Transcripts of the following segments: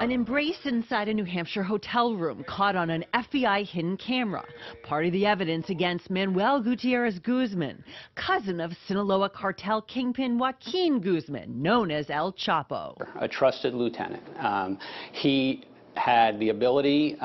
An embrace inside a New Hampshire hotel room caught on an FBI hidden camera. Part of the evidence against Manuel Gutierrez Guzman, cousin of Sinaloa cartel kingpin Joaquin Guzman, known as El Chapo. A trusted lieutenant. He had the ability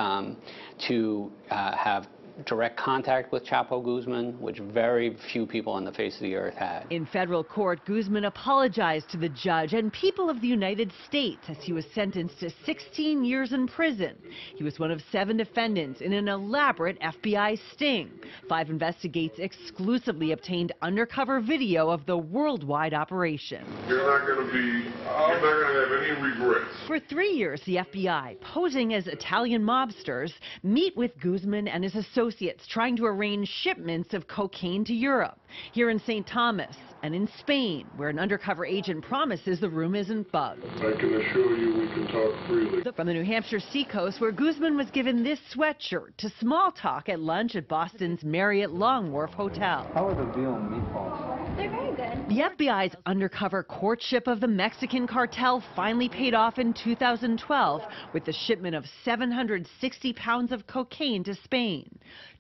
to have direct contact with Chapo Guzman, which very few people on the face of the earth had. In federal court, Guzman apologized to the judge and people of the United States as he was sentenced to 16 years in prison. He was one of 7 defendants in an elaborate FBI sting. 5 Investigates exclusively obtained undercover video of the worldwide operation. You're not going to have any regrets. For 3 years, the FBI, posing as Italian mobsters, meet with Guzman and his associates trying to arrange shipments of cocaine to Europe. Here in St. Thomas and in Spain, where an undercover agent promises the room isn't bugged. I can assure you we can talk freely. From the New Hampshire seacoast, where Guzman was given this sweatshirt, to small talk at lunch at Boston's Marriott Long Wharf Hotel. How are the veal meatballs? They're very good. The FBI's undercover courtship of the Mexican cartel finally paid off in 2012 with the shipment of 760 pounds of cocaine to Spain.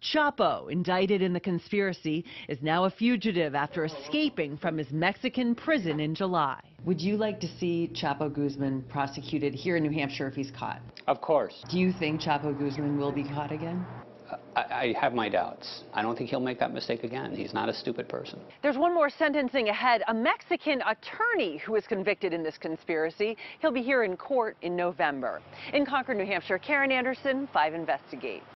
Chapo, indicted in the conspiracy, is now a fugitive after escaping from his Mexican prison in July. Would you like to see Chapo Guzman prosecuted here in New Hampshire if he's caught? Of course. Do you think Chapo Guzman will be caught again? I have my doubts. I don't think he'll make that mistake again. He's not a stupid person. There's one more sentencing ahead. A Mexican attorney who was convicted in this conspiracy. He'll be here in court in November. In Concord, New Hampshire, Karen Anderson, 5 Investigates.